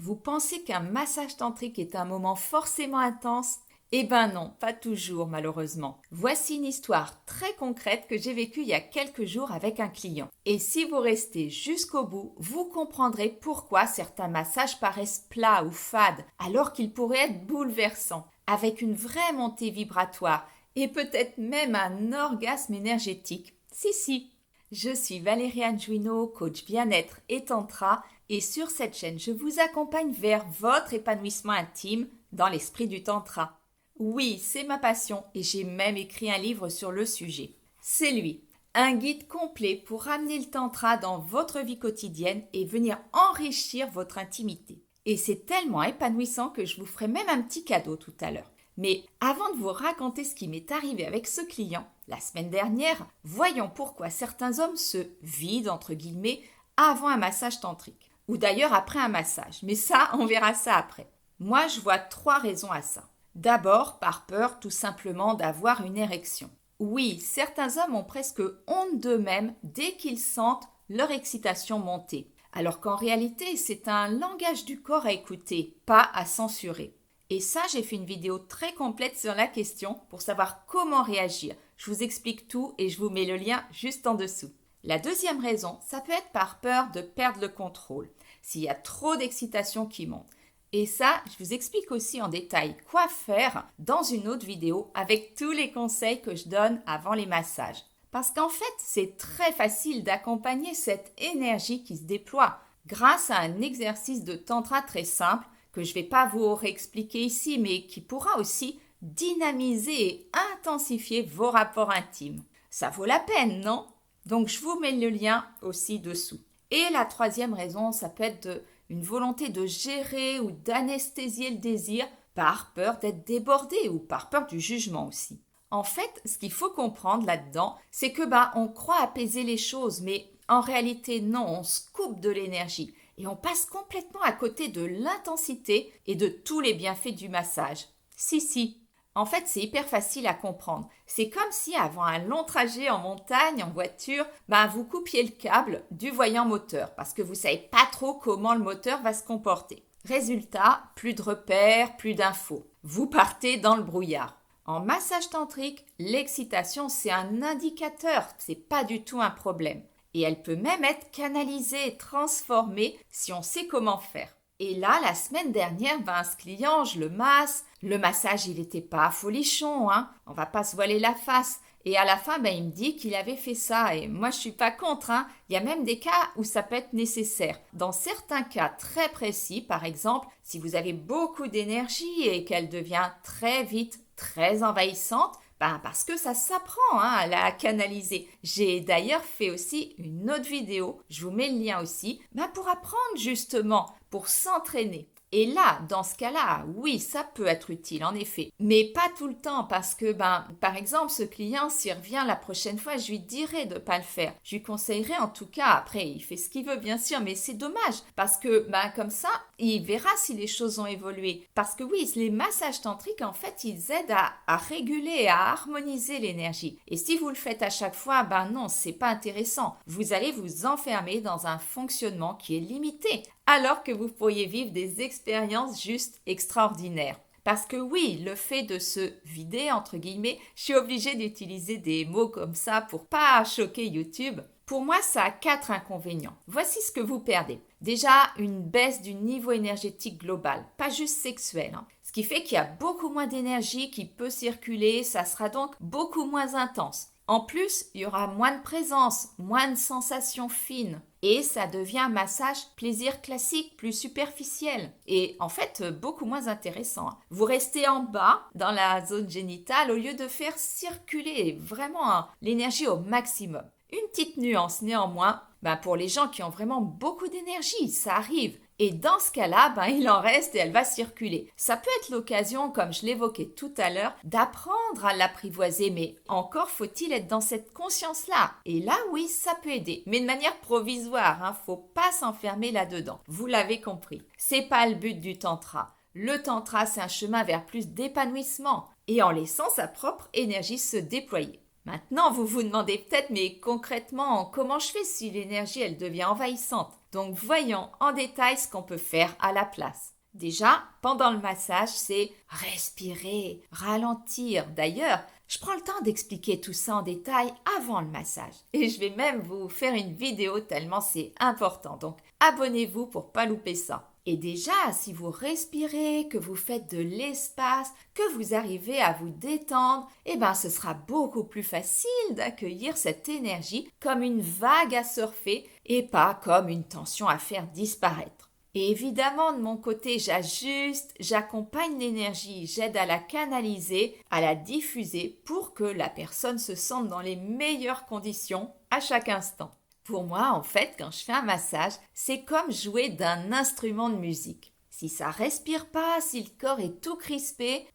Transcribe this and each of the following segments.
Vous pensez qu'un massage tantrique est un moment forcément intense? Eh ben non, pas toujours malheureusement. Voici une histoire très concrète que j'ai vécue il y a quelques jours avec un client. Et si vous restez jusqu'au bout, vous comprendrez pourquoi certains massages paraissent plats ou fades alors qu'ils pourraient être bouleversants, avec une vraie montée vibratoire et peut-être même un orgasme énergétique. Si. Je suis Valériane Juinot, coach bien-être et tantra, et sur cette chaîne, je vous accompagne vers votre épanouissement intime dans l'esprit du tantra. Oui, c'est ma passion et j'ai même écrit un livre sur le sujet. C'est lui, un guide complet pour ramener le tantra dans votre vie quotidienne et venir enrichir votre intimité. Et c'est tellement épanouissant que je vous ferai même un petit cadeau tout à l'heure. Mais avant de vous raconter ce qui m'est arrivé avec ce client, la semaine dernière, voyons pourquoi certains hommes se vident, entre guillemets, avant un massage tantrique. Ou d'ailleurs après un massage. Mais ça, on verra ça après. Moi, je vois 3 raisons à ça. D'abord, par peur tout simplement d'avoir une érection. Oui, certains hommes ont presque honte d'eux-mêmes dès qu'ils sentent leur excitation monter. Alors qu'en réalité, c'est un langage du corps à écouter, pas à censurer. Et ça, j'ai fait une vidéo très complète sur la question pour savoir comment réagir. Je vous explique tout et je vous mets le lien juste en dessous. La deuxième raison, ça peut être par peur de perdre le contrôle, s'il y a trop d'excitation qui monte. Et ça, je vous explique aussi en détail quoi faire dans une autre vidéo avec tous les conseils que je donne avant les massages. Parce qu'en fait, c'est très facile d'accompagner cette énergie qui se déploie grâce à un exercice de tantra très simple que je ne vais pas vous réexpliquer ici, mais qui pourra aussi dynamiser et intensifier vos rapports intimes. Ça vaut la peine, non? Donc, je vous mets le lien aussi dessous. Et la troisième raison, ça peut être une volonté de gérer ou d'anesthésier le désir par peur d'être débordé ou par peur du jugement aussi. En fait, ce qu'il faut comprendre là-dedans, c'est que on croit apaiser les choses, mais en réalité, non, on se coupe de l'énergie et on passe complètement à côté de l'intensité et de tous les bienfaits du massage. Si. En fait, c'est hyper facile à comprendre. C'est comme si avant un long trajet en montagne, en voiture, vous coupiez le câble du voyant moteur parce que vous ne savez pas trop comment le moteur va se comporter. Résultat, plus de repères, plus d'infos. Vous partez dans le brouillard. En massage tantrique, l'excitation, c'est un indicateur, c'est pas du tout un problème. Et elle peut même être canalisée et transformée si on sait comment faire. Et là, la semaine dernière, ce client, je le masse. Le massage, il n'était pas folichon, hein. On va pas se voiler la face. Et à la fin, il me dit qu'il avait fait ça. Et moi, je suis pas contre, hein. Il y a même des cas où ça peut être nécessaire. Dans certains cas très précis, par exemple, si vous avez beaucoup d'énergie et qu'elle devient très vite, très envahissante, parce que ça s'apprend à la canaliser. J'ai d'ailleurs fait aussi une autre vidéo, je vous mets le lien aussi, pour apprendre justement, pour s'entraîner. Et là, dans ce cas-là, oui, ça peut être utile, en effet. Mais pas tout le temps, parce que, par exemple, ce client, s'il revient la prochaine fois, je lui dirai de ne pas le faire. Je lui conseillerais en tout cas, après, il fait ce qu'il veut, bien sûr, mais c'est dommage, parce que, comme ça, il verra si les choses ont évolué. Parce que oui, les massages tantriques, en fait, ils aident à réguler, à harmoniser l'énergie. Et si vous le faites à chaque fois, non, c'est pas intéressant. Vous allez vous enfermer dans un fonctionnement qui est limité, alors que vous pourriez vivre des expériences juste extraordinaires. Parce que oui, le fait de se vider, entre guillemets, je suis obligée d'utiliser des mots comme ça pour pas choquer YouTube. Pour moi, ça a 4 inconvénients. Voici ce que vous perdez. Déjà, une baisse du niveau énergétique global, pas juste sexuel. Ce qui fait qu'il y a beaucoup moins d'énergie qui peut circuler, ça sera donc beaucoup moins intense. En plus, il y aura moins de présence, moins de sensations fines. Et ça devient un massage plaisir classique, plus superficiel. Et en fait, beaucoup moins intéressant. Vous restez en bas, dans la zone génitale, au lieu de faire circuler vraiment l'énergie au maximum. Une petite nuance néanmoins, pour les gens qui ont vraiment beaucoup d'énergie, ça arrive. Et dans ce cas-là, il en reste et elle va circuler. Ça peut être l'occasion, comme je l'évoquais tout à l'heure, d'apprendre à l'apprivoiser, mais encore faut-il être dans cette conscience-là. Et là, oui, ça peut aider, mais de manière provisoire, faut pas s'enfermer là-dedans. Vous l'avez compris. C'est pas le but du tantra. Le tantra, c'est un chemin vers plus d'épanouissement et en laissant sa propre énergie se déployer. Maintenant, vous vous demandez peut-être, mais concrètement, comment je fais si l'énergie, elle devient envahissante? Donc voyons en détail ce qu'on peut faire à la place. Déjà, pendant le massage, c'est respirer, ralentir. D'ailleurs, je prends le temps d'expliquer tout ça en détail avant le massage. Et je vais même vous faire une vidéo tellement c'est important. Donc abonnez-vous pour pas louper ça. Et déjà, si vous respirez, que vous faites de l'espace, que vous arrivez à vous détendre, ce sera beaucoup plus facile d'accueillir cette énergie comme une vague à surfer et pas comme une tension à faire disparaître. Et évidemment, de mon côté, j'ajuste, j'accompagne l'énergie, j'aide à la canaliser, à la diffuser pour que la personne se sente dans les meilleures conditions à chaque instant. Pour moi, en fait, quand je fais un massage, c'est comme jouer d'un instrument de musique. Si ça respire pas, si le corps est tout crispé,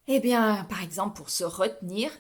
par exemple pour se retenir,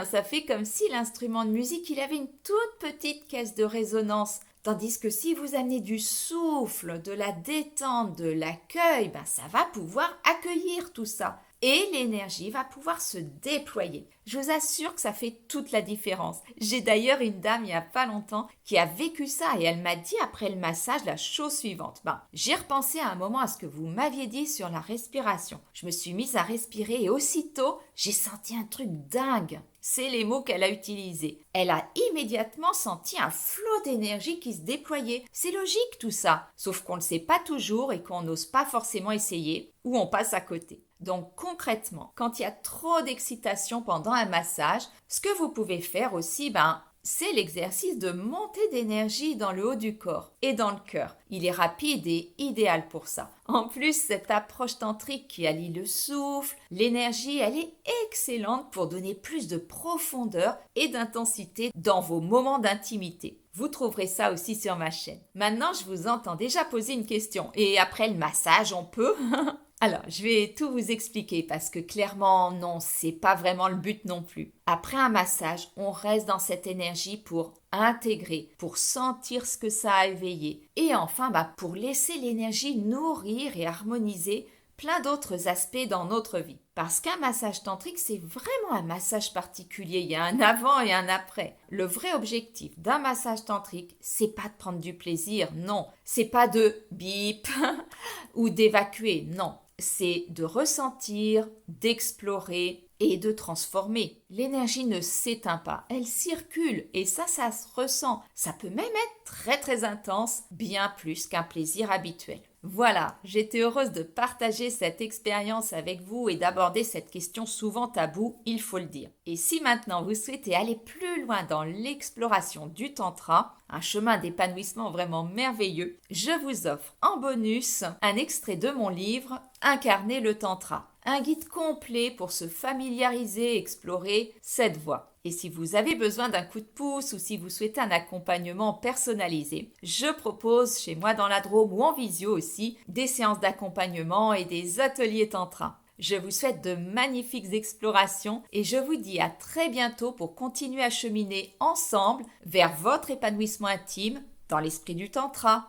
ça fait comme si l'instrument de musique, il avait une toute petite caisse de résonance. Tandis que si vous amenez du souffle, de la détente, de l'accueil, ça va pouvoir accueillir tout ça. Et l'énergie va pouvoir se déployer. Je vous assure que ça fait toute la différence. J'ai d'ailleurs une dame il n'y a pas longtemps qui a vécu ça et elle m'a dit après le massage la chose suivante. J'ai repensé à un moment à ce que vous m'aviez dit sur la respiration. Je me suis mise à respirer et aussitôt, j'ai senti un truc dingue. C'est les mots qu'elle a utilisés. Elle a immédiatement senti un flot d'énergie qui se déployait. C'est logique tout ça, sauf qu'on ne le sait pas toujours et qu'on n'ose pas forcément essayer ou on passe à côté. Donc concrètement, quand il y a trop d'excitation pendant un massage, ce que vous pouvez faire aussi, c'est l'exercice de montée d'énergie dans le haut du corps et dans le cœur. Il est rapide et idéal pour ça. En plus, cette approche tantrique qui allie le souffle, l'énergie, elle est excellente pour donner plus de profondeur et d'intensité dans vos moments d'intimité. Vous trouverez ça aussi sur ma chaîne. Maintenant, je vous entends déjà poser une question. Et après le massage, on peut Alors, je vais tout vous expliquer parce que clairement, non, c'est pas vraiment le but non plus. Après un massage, on reste dans cette énergie pour intégrer, pour sentir ce que ça a éveillé. Et enfin, pour laisser l'énergie nourrir et harmoniser plein d'autres aspects dans notre vie. Parce qu'un massage tantrique, c'est vraiment un massage particulier. Il y a un avant et un après. Le vrai objectif d'un massage tantrique, c'est pas de prendre du plaisir, non. C'est pas de bip ou d'évacuer, non. C'est de ressentir, d'explorer et de transformer. L'énergie ne s'éteint pas, elle circule et ça se ressent. Ça peut même être très très intense, bien plus qu'un plaisir habituel. Voilà, j'étais heureuse de partager cette expérience avec vous et d'aborder cette question souvent taboue, il faut le dire. Et si maintenant vous souhaitez aller plus loin dans l'exploration du tantra, un chemin d'épanouissement vraiment merveilleux, je vous offre en bonus un extrait de mon livre « Incarner le tantra ». Un guide complet pour se familiariser et explorer cette voie. Et si vous avez besoin d'un coup de pouce ou si vous souhaitez un accompagnement personnalisé, je propose chez moi dans la Drôme ou en visio aussi des séances d'accompagnement et des ateliers tantra. Je vous souhaite de magnifiques explorations et je vous dis à très bientôt pour continuer à cheminer ensemble vers votre épanouissement intime dans l'esprit du tantra.